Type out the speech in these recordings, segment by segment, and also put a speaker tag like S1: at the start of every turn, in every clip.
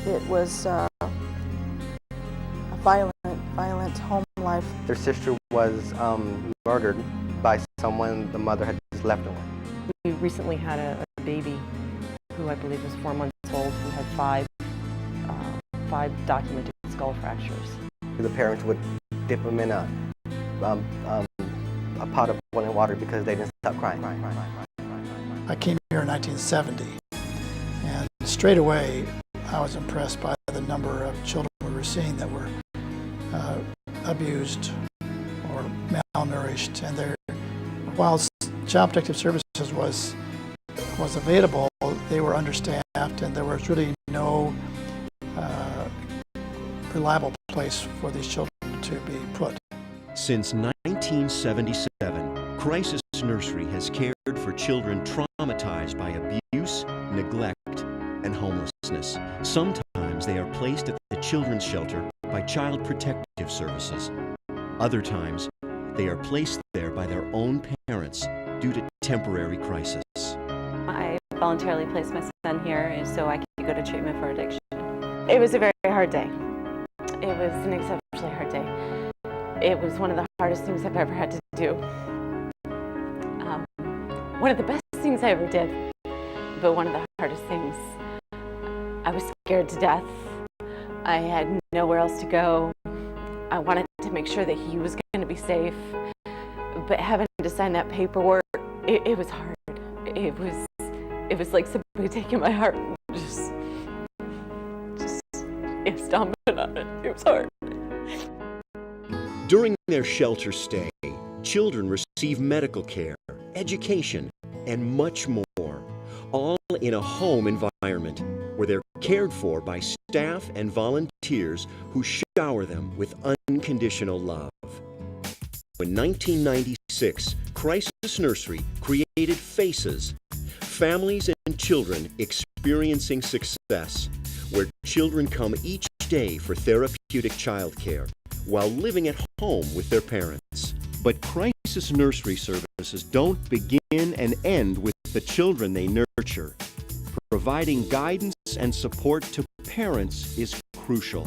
S1: It was a violent home life.
S2: Their sister was murdered by someone the mother had just left her with.
S3: We recently had a baby who I believe was 4 months old who had five documented skull fractures.
S2: The parents would dip them in a pot of boiling water because they didn't stop crying.
S4: I came here in 1970, and straight away I was impressed by the number of children we were seeing that were abused or malnourished, and while Child Protective Services was available, they were understaffed, and there was really no reliable place for these children to be put.
S5: Since 1977, Crisis Nursery has cared for children traumatized by abuse, neglect, and homelessness. Sometimes they are placed at the children's shelter by Child Protective Services. Other times, they are placed there by their own parents due to temporary crisis.
S6: I voluntarily placed my son here so I could go to treatment for addiction. It was a very hard day. It was an exceptionally hard day. It was one of the hardest things I've ever had to do. One of the best things I ever did, but one of the hardest things. I was scared to death. I had nowhere else to go. I wanted to make sure that he was going to be safe, but having to sign that paperwork, it was hard. It was like somebody taking my heart and just stomping on it. It was hard.
S5: During their shelter stay, children receive medical care, education, and much more, all in a home environment where they're cared for by staff and volunteers who shower them with unconditional love. In 1996, Crisis Nursery created FACES, Families and Children Experiencing Success, where children come each day for therapeutic childcare while living at home with their parents. But Crisis Nursery services don't begin and end with the children they nurture. Providing guidance and support to parents is crucial.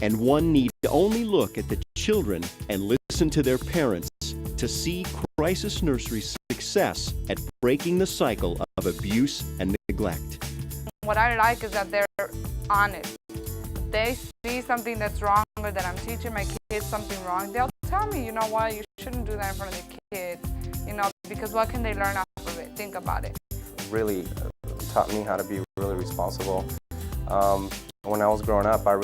S5: And one need only look at the children and listen to their parents to see Crisis Nursery's success at breaking the cycle of abuse and neglect.
S7: What I like is that they're honest. They see something that's wrong or that I'm teaching my kids something wrong, they'll tell me, you know what, you shouldn't do that in front of the kids, because what can they learn off of it? Think about it.
S2: Really taught me how to be really responsible. When I was growing up, I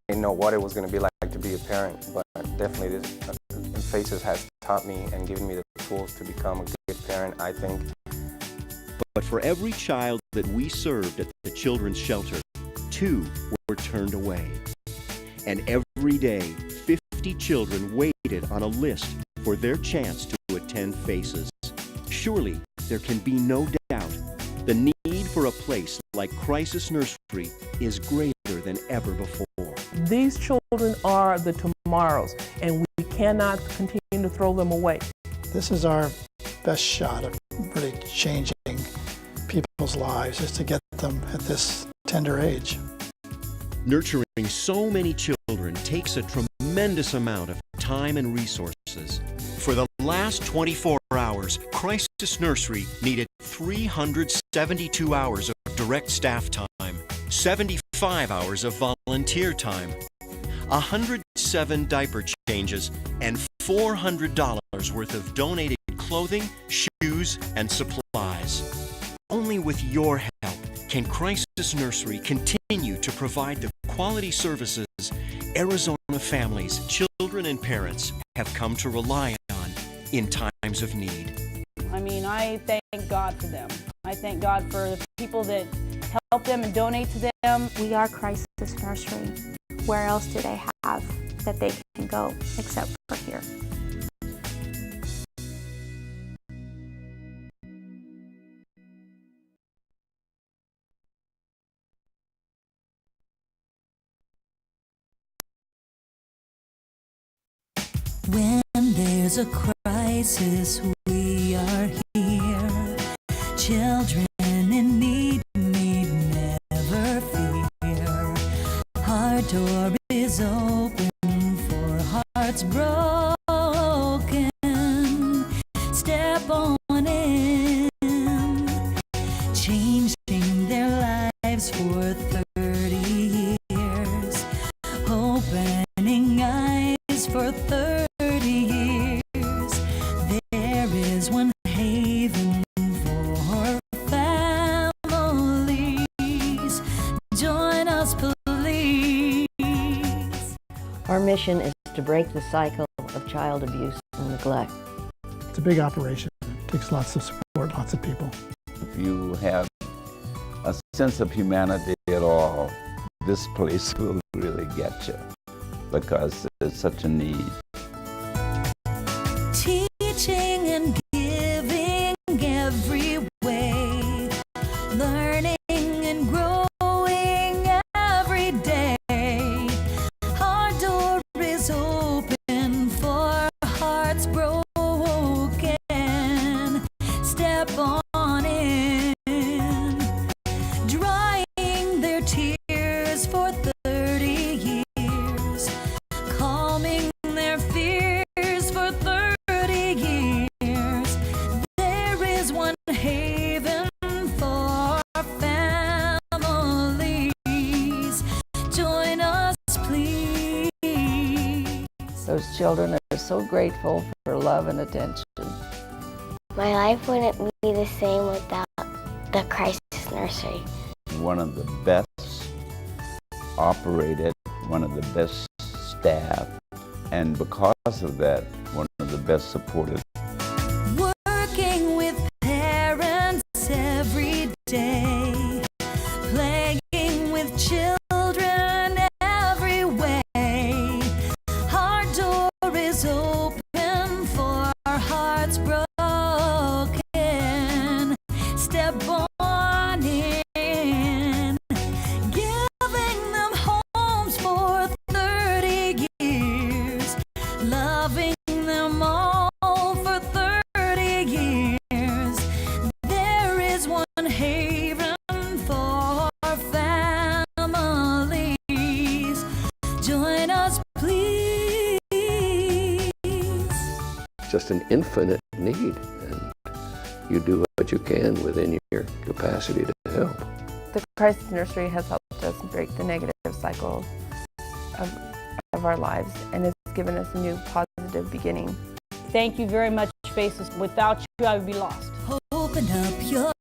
S2: didn't know what it was going to be like to be a parent, but definitely this FACES has taught me and given me the tools to become a good parent, I think.
S5: But for every child that we served at the children's shelter, 2 were turned away. And every day, 50 children waited on a list for their chance to attend FACES. Surely, there can be no doubt the need for a place like Crisis Nursery is greater than ever before.
S8: These children are the tomorrows, and we cannot continue to throw them away.
S4: This is our best shot of really changing people's lives, is to get them at this tender age.
S5: Nurturing so many children takes a tremendous amount of time and resources. For the last 24 hours, Crisis Nursery needed 372 hours of direct staff time, 75 hours of volunteer time, 107 diaper changes, and $400 worth of donated clothing, shoes, and supplies. Only with your help can Crisis Nursery continue to provide the quality services Arizona families, children, and parents have come to rely on in times of need.
S9: I mean, I thank God for them. I thank God for the people that help them and donate to them.
S10: We are Crisis Nursery. Where else do they have that they can go except for here?
S11: When there's a crisis, we are here. Children in need need lives for 30 years, opening eyes for 30 years. There is one haven for families. Join us, please.
S12: Our mission is to break the cycle of child abuse and neglect.
S4: It's a big operation. It takes lots of support, lots of people.
S13: If you have a sense of humanity at all, this place will really get you because there's such a need.
S11: Teaching and giving every way, learning and growing every day. Our door is open for hearts broken. Step on in, drying their tears for 30 years, calming their fears for 30 years. There is one haven for families. Join us, please.
S12: Those children are so grateful for love and attention.
S14: My life wouldn't be the same without the Crisis Nursery.
S13: One of the best operated, one of the best staff, and because of that, one of the best supported.
S11: Working with parents every day, playing with children every way. Our door is open for our hearts broken. Step on in, giving them homes for 30 years, loving them all for 30 years. There is one haven for families. Join us, please.
S15: Just an infinite need, and you do what you can within your capacity to help.
S3: The Crisis Nursery has helped us break the negative cycle of our lives and has given us a new positive beginning.
S9: Thank you very much, Faces. Without you, I would be lost.
S11: Open up your